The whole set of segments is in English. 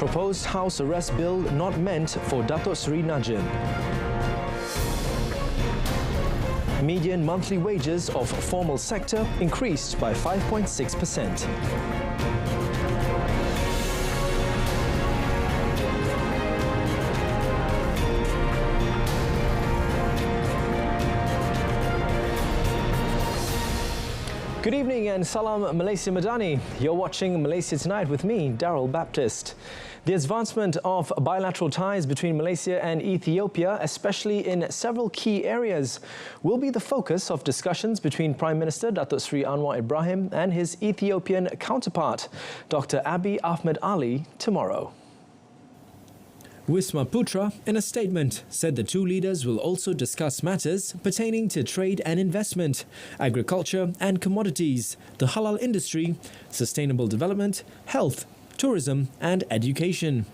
Proposed House Arrest Bill not meant for Datuk Seri Najib. Median monthly wages of formal sector increased by 5.6%. Good evening and salam Malaysia Madani. You're watching Malaysia Tonight with me, Daryl Baptist. The advancement of bilateral ties between Malaysia and Ethiopia, especially in several key areas, will be the focus of discussions between Prime Minister Datuk Seri Anwar Ibrahim and his Ethiopian counterpart, Dr. Abiy Ahmed Ali, tomorrow. Wisma Putra, in a statement, said the two leaders will also discuss matters pertaining to trade and investment, agriculture and commodities, the halal industry, sustainable development, health, tourism and education.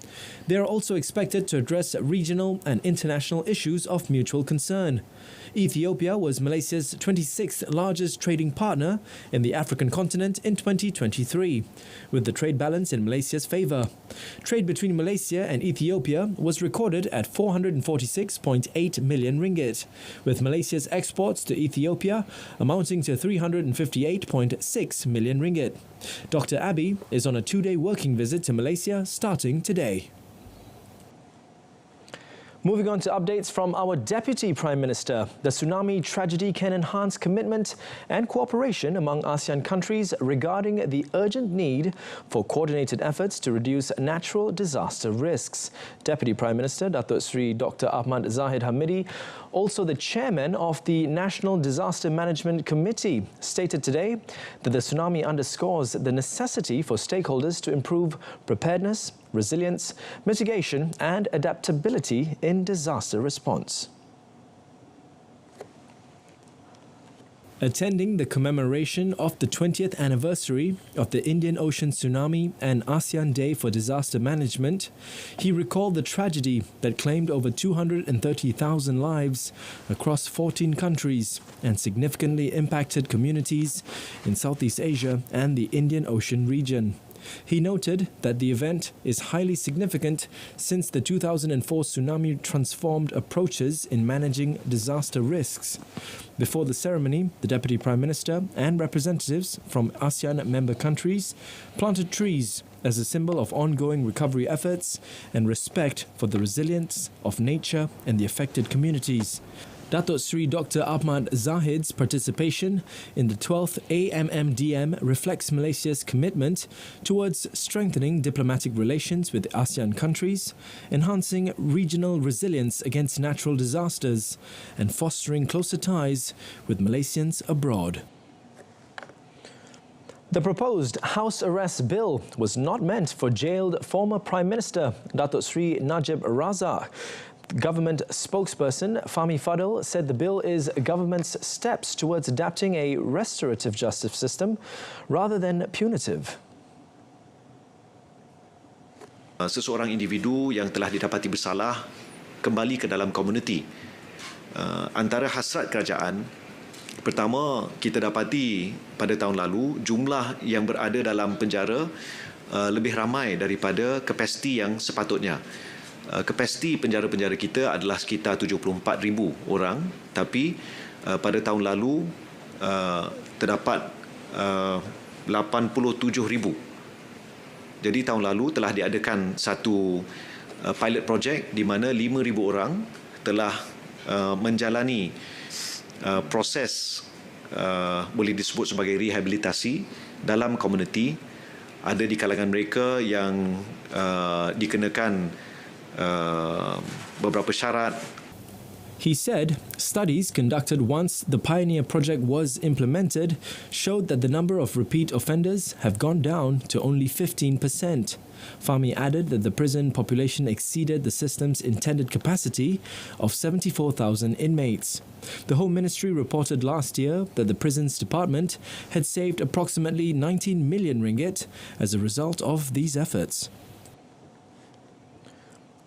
They are also expected to address regional and international issues of mutual concern. Ethiopia was Malaysia's 26th largest trading partner in the African continent in 2023, with the trade balance in Malaysia's favour. Trade between Malaysia and Ethiopia was recorded at 446.8 million ringgit, with Malaysia's exports to Ethiopia amounting to 358.6 million ringgit. Dr. Abiy is on a two-day working visit to Malaysia starting today. Moving on to updates from our Deputy Prime Minister, the tsunami tragedy can enhance commitment and cooperation among ASEAN countries regarding the urgent need for coordinated efforts to reduce natural disaster risks. Deputy Prime Minister Datuk Seri Dr. Ahmad Zahid Hamidi, also the chairman of the National Disaster Management Committee, stated today that the tsunami underscores the necessity for stakeholders to improve preparedness, resilience, mitigation and adaptability in disaster response. Attending the commemoration of the 20th anniversary of the Indian Ocean tsunami and ASEAN Day for Disaster Management, he recalled the tragedy that claimed over 230,000 lives across 14 countries and significantly impacted communities in Southeast Asia and the Indian Ocean region. He noted that the event is highly significant since the 2004 tsunami transformed approaches in managing disaster risks. Before the ceremony, the Deputy Prime Minister and representatives from ASEAN member countries planted trees as a symbol of ongoing recovery efforts and respect for the resilience of nature and the affected communities. Datuk Seri Dr. Ahmad Zahid's participation in the 12th AMMDM reflects Malaysia's commitment towards strengthening diplomatic relations with ASEAN countries, enhancing regional resilience against natural disasters, and fostering closer ties with Malaysians abroad. The proposed House Arrest Bill was not meant for jailed former Prime Minister Datuk Seri Najib Razak. Government spokesperson Fahmi Fadil said the bill is government's steps towards adapting a restorative justice system rather than punitive. Seseorang individu yang telah didapati bersalah kembali ke dalam komuniti. Antara hasrat kerajaan, pertama kita dapati pada tahun lalu jumlah yang berada dalam penjara lebih ramai daripada kapasiti yang sepatutnya. Kapasiti penjara-penjara kita adalah sekitar 74,000 orang, tapi pada tahun lalu terdapat 87,000. Jadi tahun lalu telah diadakan satu pilot project di mana 5,000 orang telah menjalani proses boleh disebut sebagai rehabilitasi dalam komuniti. Ada di kalangan mereka yang dikenakan beberapa syarat. He said studies conducted once the Pioneer project was implemented showed that the number of repeat offenders have gone down to only 15%. Fahmi added that the prison population exceeded the system's intended capacity of 74,000 inmates. The Home Ministry reported last year that the Prisons Department had saved approximately 19 million ringgit as a result of these efforts.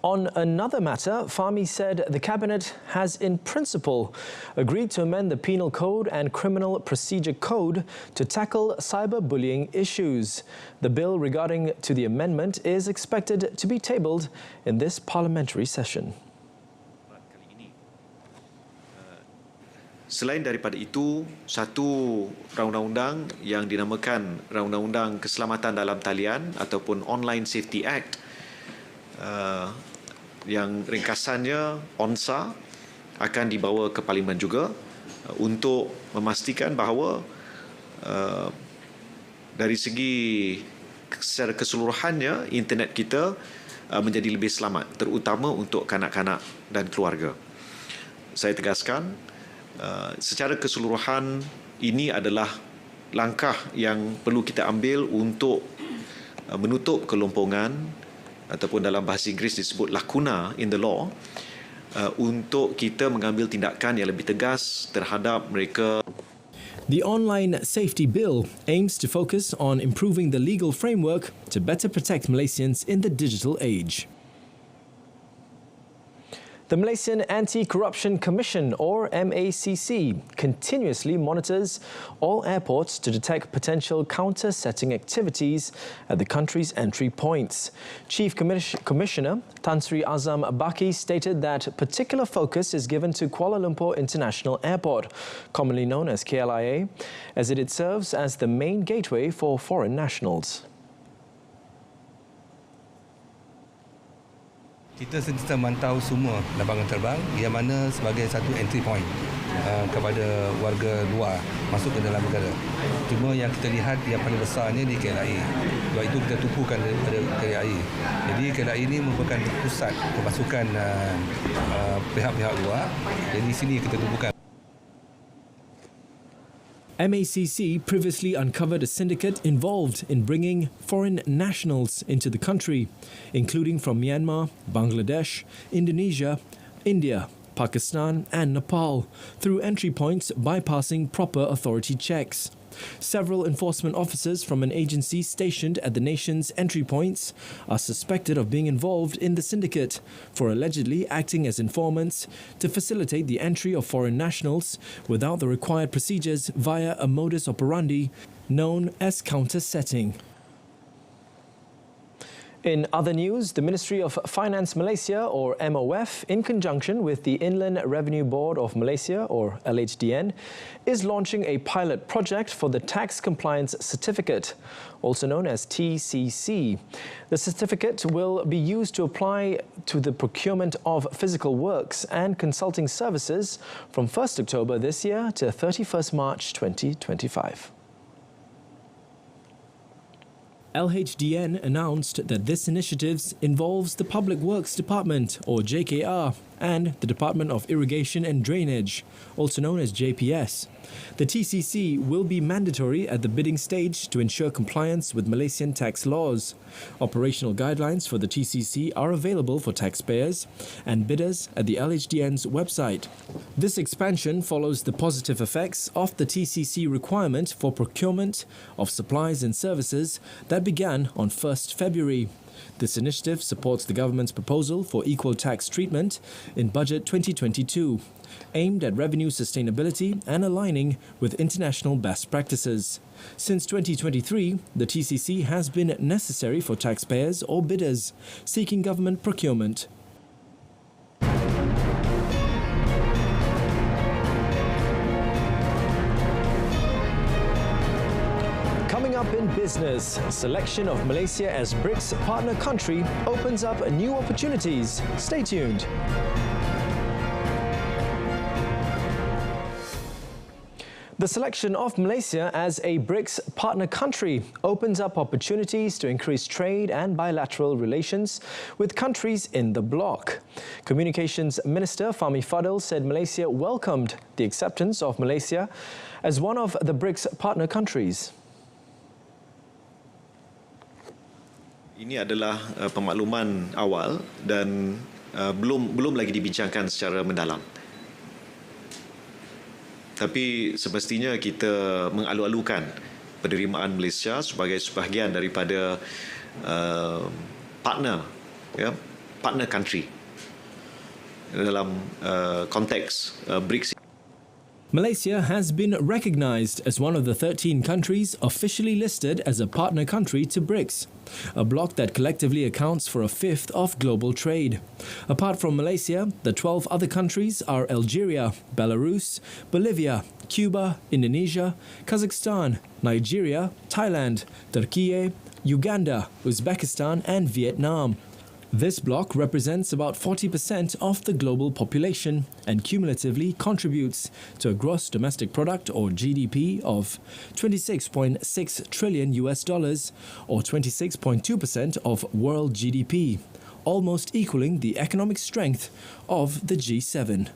On another matter, Fahmi said the Cabinet has in principle agreed to amend the Penal Code and Criminal Procedure Code to tackle cyberbullying issues. The bill regarding to the amendment is expected to be tabled in this parliamentary session. Selain daripada itu, satu undang-undang yang dinamakan Undang-Undang Keselamatan dalam Talian ataupun Online Safety Act yang ringkasannya ONSA akan dibawa ke Parlimen juga untuk memastikan bahawa dari segi secara keseluruhannya internet kita menjadi lebih selamat, terutama untuk kanak-kanak dan keluarga. Saya tegaskan, secara keseluruhan ini adalah langkah yang perlu kita ambil untuk menutup kelompongan ataupun dalam bahasa Inggeris disebut lakuna in the law, untuk kita mengambil tindakan yang lebih tegas terhadap mereka. The Online Safety Bill aims to focus on improving the legal framework to better protect Malaysians in the digital age. The Malaysian Anti-Corruption Commission, or MACC, continuously monitors all airports to detect potential counter-setting activities at the country's entry points. Chief Commissioner Tan Sri Azam Baki stated that particular focus is given to Kuala Lumpur International Airport, commonly known as KLIA, as it serves as the main gateway for foreign nationals. Kita sentiasa mantau semua lapangan terbang yang mana sebagai satu entry point kepada warga luar masuk ke dalam negara. Cuma yang kita lihat yang paling besarnya di KLIA. Sebab itu kita tumpukan daripada KLIA. Jadi KLIA ini merupakan pusat kemasukan pihak-pihak luar. Jadi di sini kita tumpukan. MACC previously uncovered a syndicate involved in bringing foreign nationals into the country, including from Myanmar, Bangladesh, Indonesia, India, Pakistan and Nepal, through entry points bypassing proper authority checks. Several enforcement officers from an agency stationed at the nation's entry points are suspected of being involved in the syndicate for allegedly acting as informants to facilitate the entry of foreign nationals without the required procedures via a modus operandi known as counter-setting. In other news, the Ministry of Finance Malaysia, or MOF, in conjunction with the Inland Revenue Board of Malaysia, or LHDN, is launching a pilot project for the Tax Compliance Certificate, also known as TCC. The certificate will be used to apply to the procurement of physical works and consulting services from 1st October this year to 31st March 2025. LHDN announced that this initiative involves the Public Works Department, or JKR, and the Department of Irrigation and Drainage, also known as JPS. The TCC will be mandatory at the bidding stage to ensure compliance with Malaysian tax laws. Operational guidelines for the TCC are available for taxpayers and bidders at the LHDN's website. This expansion follows the positive effects of the TCC requirement for procurement of supplies and services that began on 1st February. This initiative supports the government's proposal for equal tax treatment in Budget 2022, aimed at revenue sustainability and aligning with international best practices. Since 2023, the TCC has been necessary for taxpayers or bidders seeking government procurement. Coming up in business, selection of Malaysia as BRICS partner country opens up new opportunities. Stay tuned. The selection of Malaysia as a BRICS partner country opens up opportunities to increase trade and bilateral relations with countries in the bloc. Communications Minister Fahmi Fadil said Malaysia welcomed the acceptance of Malaysia as one of the BRICS partner countries. Ini adalah pemakluman awal dan belum lagi dibincangkan secara mendalam. Tapi semestinya kita mengalu-alukan penerimaan Malaysia sebagai sebahagian daripada partner, ya, partner country dalam konteks BRICS. Malaysia has been recognized as one of the 13 countries officially listed as a partner country to BRICS, a bloc that collectively accounts for a fifth of global trade. Apart from Malaysia, the 12 other countries are Algeria, Belarus, Bolivia, Cuba, Indonesia, Kazakhstan, Nigeria, Thailand, Turkey, Uganda, Uzbekistan and Vietnam. This bloc represents about 40% of the global population and cumulatively contributes to a gross domestic product or GDP of 26.6 trillion US dollars or 26.2% of world GDP, almost equaling the economic strength of the G7.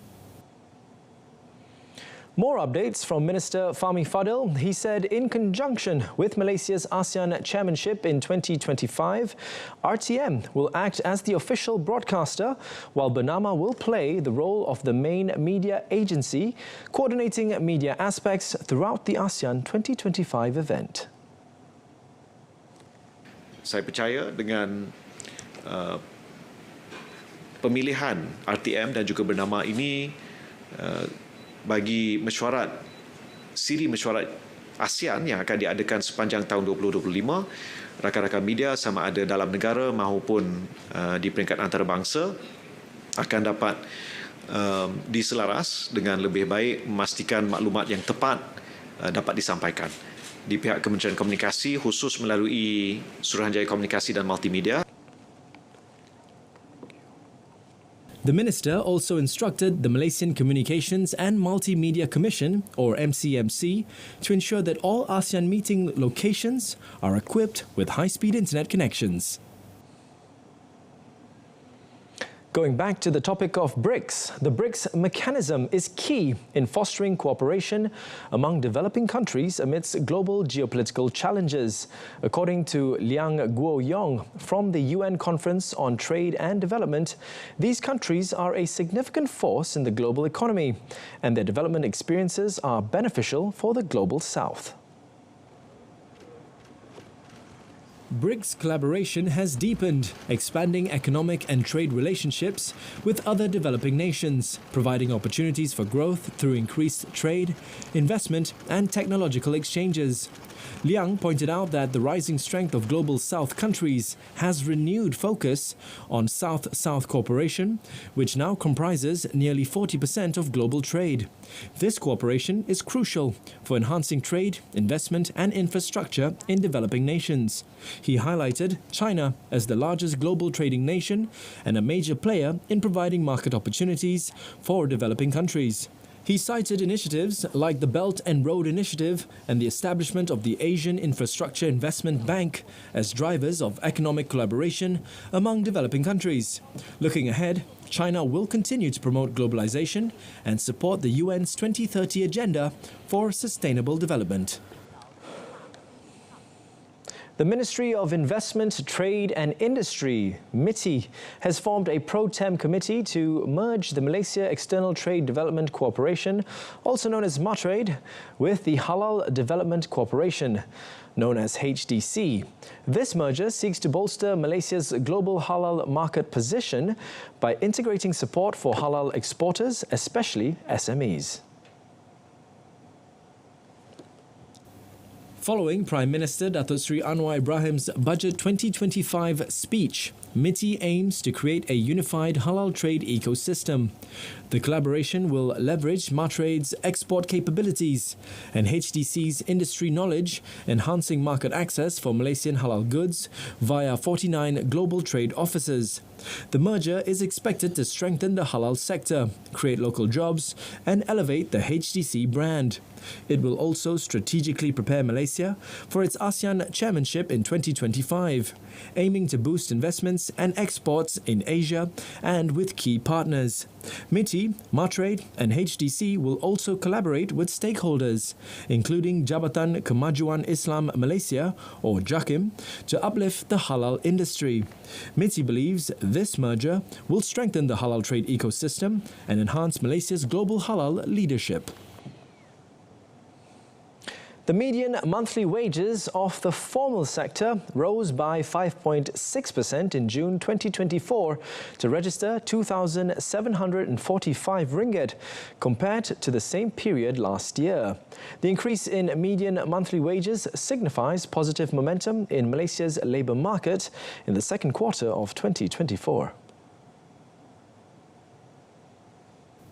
More updates from Minister Fahmi Fadil. He said in conjunction with Malaysia's ASEAN chairmanship in 2025, RTM will act as the official broadcaster while Bernama will play the role of the main media agency, coordinating media aspects throughout the ASEAN 2025 event. Saya percaya dengan pemilihan RTM dan juga Bernama ini bagi siri mesyuarat ASEAN yang akan diadakan sepanjang tahun 2025, rakan-rakan media sama ada dalam negara maupun di peringkat antarabangsa akan dapat diselaras dengan lebih baik, memastikan maklumat yang tepat dapat disampaikan. Di pihak Kementerian Komunikasi khusus melalui Suruhanjaya Komunikasi dan Multimedia. The Minister also instructed the Malaysian Communications and Multimedia Commission, or MCMC, to ensure that all ASEAN meeting locations are equipped with high-speed internet connections. Going back to the topic of BRICS, the BRICS mechanism is key in fostering cooperation among developing countries amidst global geopolitical challenges. According to Liang Guoyong from the UN Conference on Trade and Development, these countries are a significant force in the global economy, and their development experiences are beneficial for the global South. BRICS collaboration has deepened, expanding economic and trade relationships with other developing nations, providing opportunities for growth through increased trade, investment and technological exchanges. Liang pointed out that the rising strength of global South countries has renewed focus on South-South cooperation, which now comprises nearly 40% of global trade. This cooperation is crucial for enhancing trade, investment and infrastructure in developing nations. He highlighted China as the largest global trading nation and a major player in providing market opportunities for developing countries. He cited initiatives like the Belt and Road Initiative and the establishment of the Asian Infrastructure Investment Bank as drivers of economic collaboration among developing countries. Looking ahead, China will continue to promote globalization and support the UN's 2030 Agenda for Sustainable Development. The Ministry of Investment, Trade and Industry, MITI, has formed a pro-tem committee to merge the Malaysia External Trade Development Corporation, also known as MATRADE, with the Halal Development Corporation, known as HDC. This merger seeks to bolster Malaysia's global halal market position by integrating support for halal exporters, especially SMEs. Following Prime Minister Datuk Seri Anwar Ibrahim's Budget 2025 speech, MITI aims to create a unified halal trade ecosystem. The collaboration will leverage MATRADE's export capabilities and HDC's industry knowledge, enhancing market access for Malaysian halal goods via 49 global trade offices. The merger is expected to strengthen the halal sector, create local jobs, and elevate the HDC brand. It will also strategically prepare Malaysia for its ASEAN chairmanship in 2025, aiming to boost investments and exports in Asia and with key partners. MITI, MATRADE and HDC will also collaborate with stakeholders, including Jabatan Kemajuan Islam Malaysia, or JAKIM, to uplift the halal industry. MITI believes this merger will strengthen the halal trade ecosystem and enhance Malaysia's global halal leadership. The median monthly wages of the formal sector rose by 5.6% in June 2024 to register 2,745 ringgit compared to the same period last year. The increase in median monthly wages signifies positive momentum in Malaysia's labour market in the second quarter of 2024.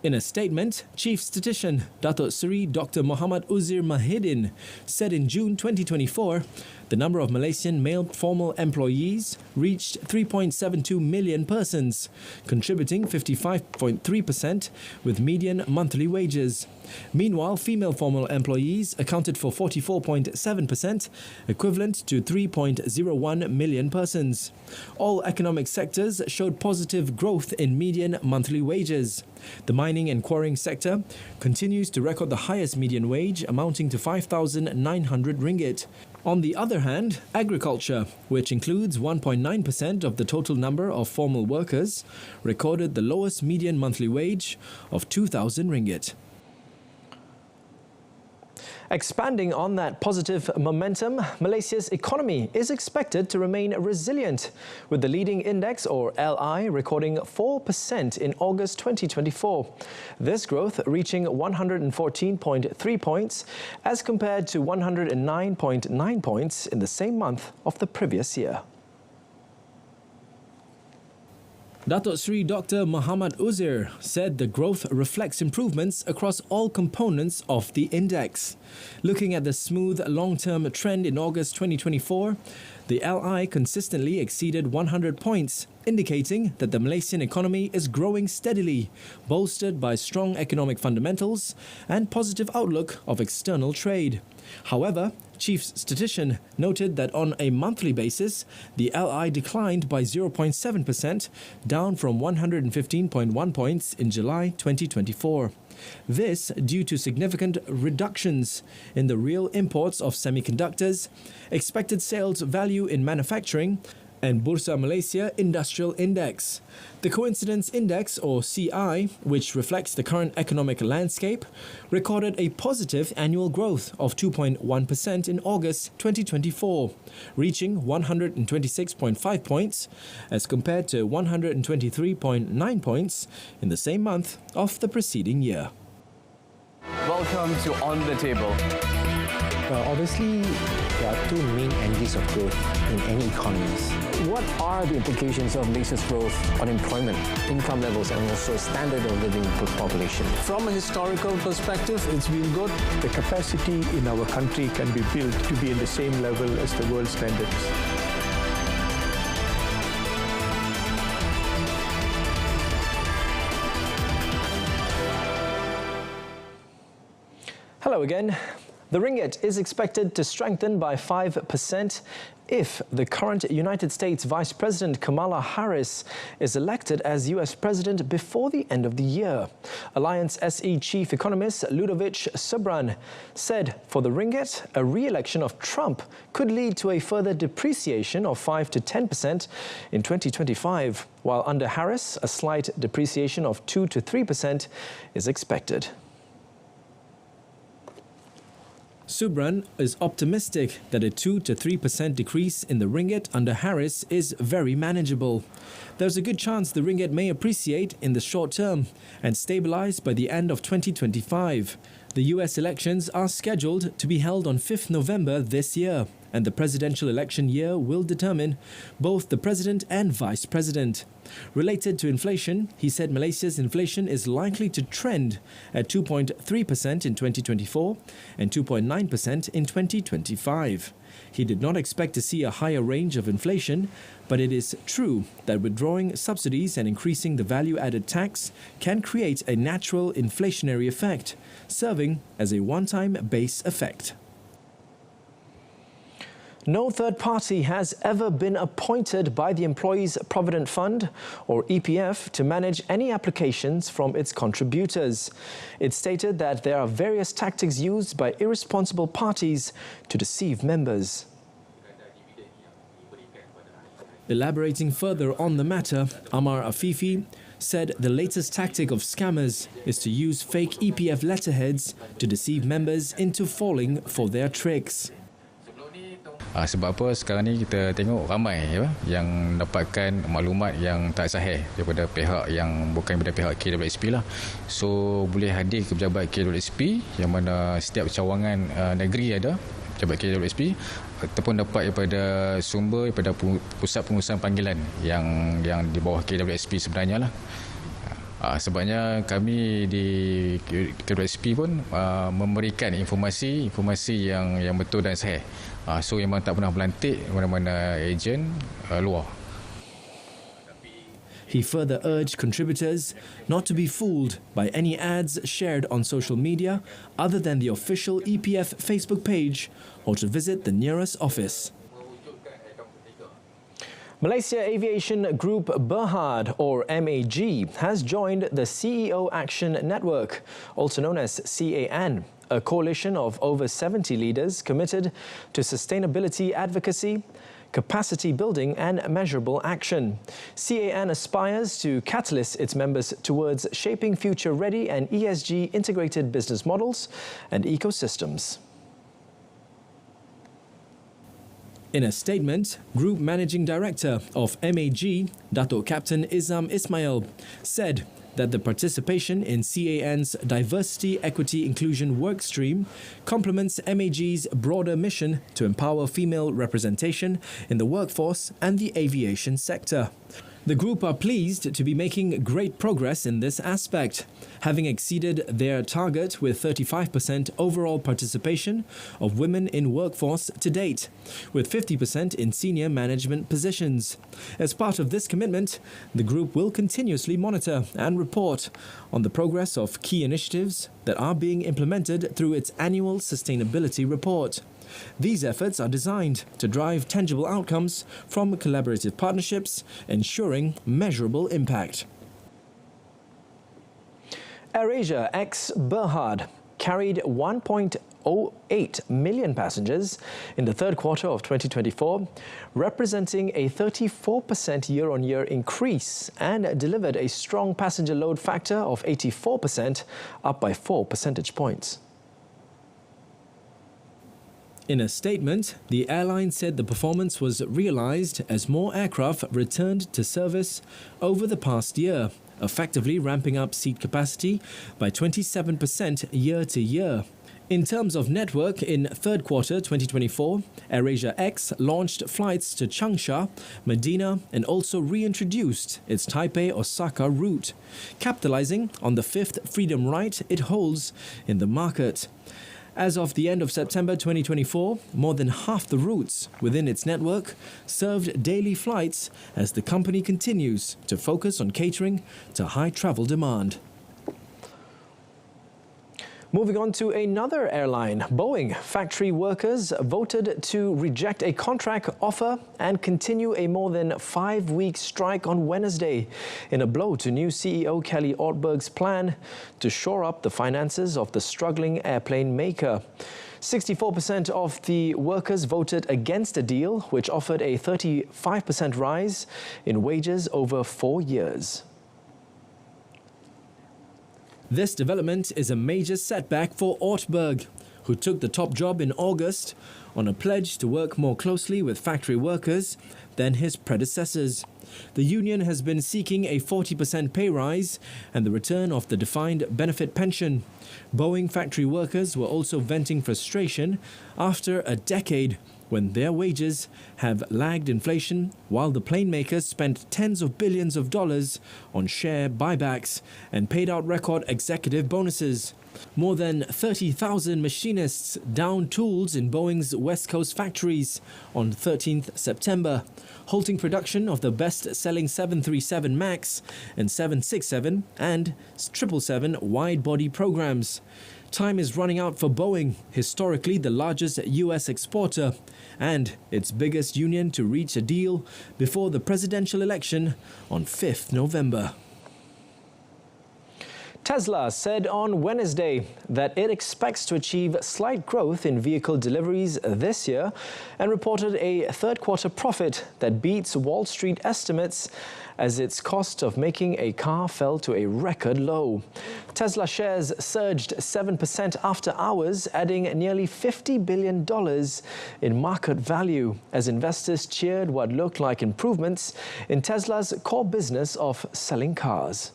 In a statement, Chief Statistician Datuk Seri Dr. Muhammad Uzir Mahidin said in June 2024, the number of Malaysian male formal employees reached 3.72 million persons, contributing 55.3% with median monthly wages. Meanwhile, female formal employees accounted for 44.7%, equivalent to 3.01 million persons. All economic sectors showed positive growth in median monthly wages. The mining and quarrying sector continues to record the highest median wage, amounting to 5,900 ringgit. On the other hand, agriculture, which includes 1.9% of the total number of formal workers, recorded the lowest median monthly wage of 2,000 ringgit. Expanding on that positive momentum, Malaysia's economy is expected to remain resilient, with the leading index, or LI, recording 4% in August 2024. This growth reaching 114.3 points as compared to 109.9 points in the same month of the previous year. Datuk Seri Dr. Muhammad Uzir said the growth reflects improvements across all components of the index. Looking at the smooth long-term trend in August 2024, the LI consistently exceeded 100 points, indicating that the Malaysian economy is growing steadily, bolstered by strong economic fundamentals and positive outlook of external trade. However, Chief Statistician noted that on a monthly basis, the LI declined by 0.7%, down from 115.1 points in July 2024. This due to significant reductions in the real imports of semiconductors, expected sales value in manufacturing, and Bursa Malaysia Industrial Index. The Coincidence Index, or CI, which reflects the current economic landscape, recorded a positive annual growth of 2.1% in August 2024, reaching 126.5 points as compared to 123.9 points in the same month of the preceding year. Welcome to On the Table. Obviously, there are two main engines of growth in any economies. What are the implications of Malaysia's growth on employment, income levels, and also standard of living per population? From a historical perspective, it's been good. The capacity in our country can be built to be in the same level as the world standards. Hello again. The ringgit is expected to strengthen by 5% if the current United States Vice President Kamala Harris is elected as US President before the end of the year. Alliance SE Chief Economist Ludovic Subran said for the ringgit, a re-election of Trump could lead to a further depreciation of 5 to 10% in 2025, while under Harris, a slight depreciation of 2 to 3% is expected. Subran is optimistic that a 2 to 3% decrease in the ringgit under Harris is very manageable. There's a good chance the ringgit may appreciate in the short term and stabilize by the end of 2025. The US elections are scheduled to be held on 5th November this year, and the presidential election year will determine both the president and vice president. Related to inflation, he said Malaysia's inflation is likely to trend at 2.3% in 2024 and 2.9% in 2025. He did not expect to see a higher range of inflation, but it is true that withdrawing subsidies and increasing the value-added tax can create a natural inflationary effect, serving as a one-time base effect. No third party has ever been appointed by the Employees Provident Fund, or EPF, to manage any applications from its contributors. It stated that there are various tactics used by irresponsible parties to deceive members. Elaborating further on the matter, Amar Afifi said the latest tactic of scammers is to use fake EPF letterheads to deceive members into falling for their tricks. Sebab apa sekarang ni kita tengok ramai yang dapatkan maklumat yang tak sahih daripada pihak yang bukan daripada pihak KWSP lah. So boleh hadir ke pejabat KWSP yang mana setiap cawangan negeri ada pejabat KWSP ataupun dapat daripada sumber daripada pusat pengurusan panggilan yang di bawah KWSP sebenarnya lah. Sebabnya kami di KWSP pun memberikan informasi yang betul dan sahih. So memang tak pernah melantik mana-mana ejen luar. He further urged contributors not to be fooled by any ads shared on social media other than the official EPF Facebook page or to visit the nearest office. Malaysia Aviation Group Berhad, or MAG, has joined the CEO Action Network, also known as CAN, a coalition of over 70 leaders committed to sustainability advocacy, capacity building and measurable action. CAN aspires to catalyst its members towards shaping future-ready and ESG integrated business models and ecosystems. In a statement, Group Managing Director of MAG, Datuk Captain Izam Ismail, said that the participation in CAN's Diversity, Equity, Inclusion workstream complements MAG's broader mission to empower female representation in the workforce and the aviation sector. The group are pleased to be making great progress in this aspect, having exceeded their target with 35% overall participation of women in workforce to date, with 50% in senior management positions. As part of this commitment, the group will continuously monitor and report on the progress of key initiatives that are being implemented through its annual sustainability report. These efforts are designed to drive tangible outcomes from collaborative partnerships, ensuring measurable impact. AirAsia ex Berhad carried 1.08 million passengers in the third quarter of 2024, representing a 34% year-on-year increase, and delivered a strong passenger load factor of 84%, up by 4 percentage points. In a statement, the airline said the performance was realized as more aircraft returned to service over the past year, effectively ramping up seat capacity by 27% year to year. In terms of network, in third quarter 2024, AirAsia X launched flights to Changsha, Medina, and also reintroduced its Taipei-Osaka route, capitalizing on the fifth freedom right it holds in the market. As of the end of September 2024, more than half the routes within its network served daily flights as the company continues to focus on catering to high travel demand. Moving on to another airline, Boeing. Factory workers voted to reject a contract offer and continue a more than 5-week strike on Wednesday, in a blow to new CEO Kelly Ortberg's plan to shore up the finances of the struggling airplane maker. 64% of the workers voted against a deal which offered a 35% rise in wages over 4 years. This development is a major setback for Ortberg, who took the top job in August on a pledge to work more closely with factory workers than his predecessors. The union has been seeking a 40% pay rise and the return of the defined benefit pension. Boeing factory workers were also venting frustration after a decade when their wages have lagged inflation, while the plane makers spent tens of billions of dollars on share buybacks and paid out record executive bonuses. More than 30,000 machinists downed tools in Boeing's West Coast factories on 13th September, halting production of the best-selling 737 MAX and 767 and 777 wide-body programs. Time is running out for Boeing, historically the largest US exporter, and its biggest union to reach a deal before the presidential election on 5th November. Tesla said on Wednesday that it expects to achieve slight growth in vehicle deliveries this year and reported a third-quarter profit that beats Wall Street estimates as its cost of making a car fell to a record low. Tesla shares surged 7% after hours, adding nearly $50 billion in market value as investors cheered what looked like improvements in Tesla's core business of selling cars.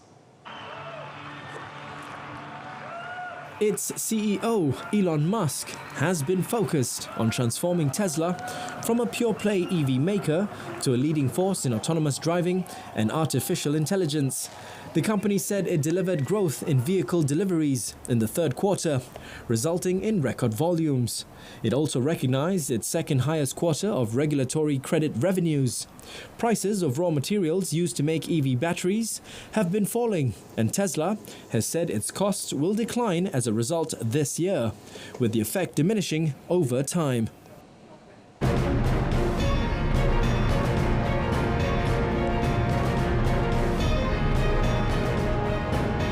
Its CEO, Elon Musk, has been focused on transforming Tesla from a pure-play EV maker to a leading force in autonomous driving and artificial intelligence. The company said it delivered growth in vehicle deliveries in the third quarter, resulting in record volumes. It also recognized its second highest quarter of regulatory credit revenues. Prices of raw materials used to make EV batteries have been falling, and Tesla has said its costs will decline as a result this year, with the effect diminishing over time.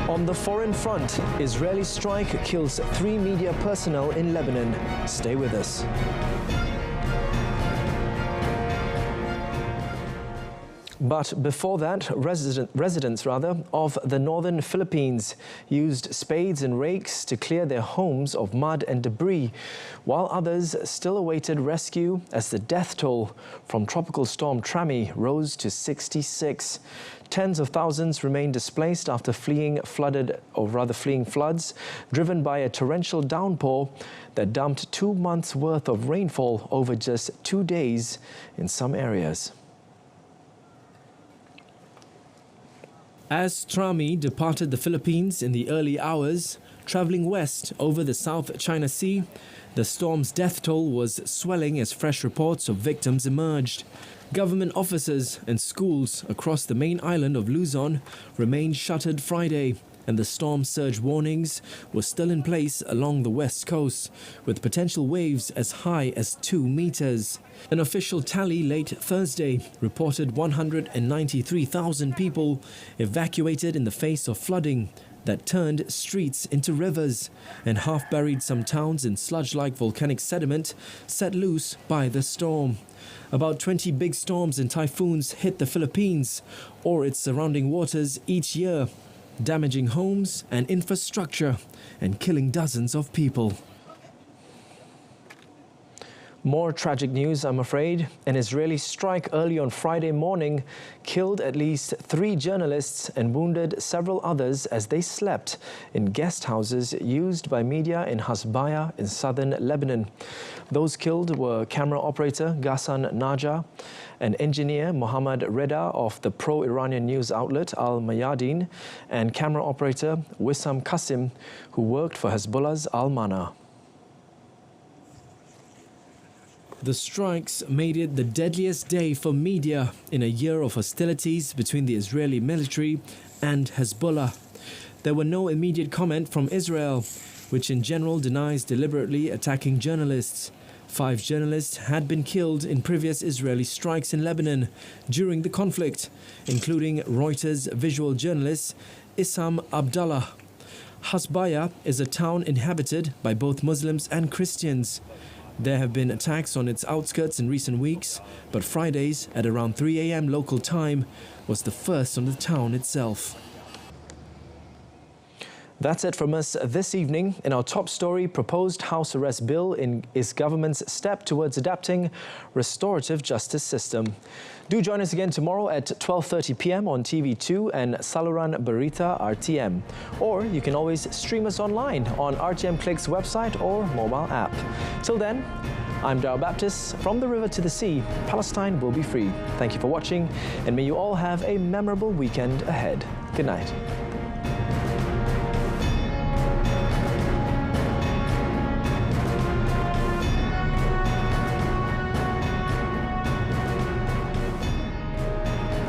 On the foreign front, Israeli strike kills 3 media personnel in Lebanon. Stay with us. But before that, residents of the northern Philippines used spades and rakes to clear their homes of mud and debris, while others still awaited rescue as the death toll from tropical storm Trami rose to 66. Tens of thousands remain displaced after fleeing floods driven by a torrential downpour that dumped 2 months' worth of rainfall over just 2 days in some areas. As Trami departed the Philippines in the early hours, travelling west over the South China Sea, the storm's death toll was swelling as fresh reports of victims emerged. Government offices and schools across the main island of Luzon remained shuttered Friday, and the storm surge warnings were still in place along the west coast, with potential waves as high as 2 meters. An official tally late Thursday reported 193,000 people evacuated in the face of flooding that turned streets into rivers and half-buried some towns in sludge-like volcanic sediment set loose by the storm. About 20 big storms and typhoons hit the Philippines or its surrounding waters each year, damaging homes and infrastructure and killing dozens of people. More tragic news, I'm afraid. An Israeli strike early on Friday morning killed at least 3 journalists and wounded several others as they slept in guest houses used by media in Hasbaya in southern Lebanon. Those killed were camera operator Ghassan Najjar, and engineer Mohammad Reda of the pro-Iranian news outlet Al Mayadin, and camera operator Wissam Qasim, who worked for Hezbollah's Al Mana. The strikes made it the deadliest day for media in a year of hostilities between the Israeli military and Hezbollah. There were no immediate comment from Israel, which in general denies deliberately attacking journalists. 5 journalists had been killed in previous Israeli strikes in Lebanon during the conflict, including Reuters visual journalist Issam Abdallah. Hasbaya is a town inhabited by both Muslims and Christians. There have been attacks on its outskirts in recent weeks, but Fridays at around 3 a.m. local time was the first on the town itself. That's it from us this evening. In our top story, proposed House arrest bill is government's step towards adapting restorative justice system. Do join us again tomorrow at 12:30 p.m. on TV2 and Saluran Berita RTM. Or you can always stream us online on RTM Click's website or mobile app. Till then, I'm Darryl Baptist. From the river to the sea, Palestine will be free. Thank you for watching, and may you all have a memorable weekend ahead. Good night.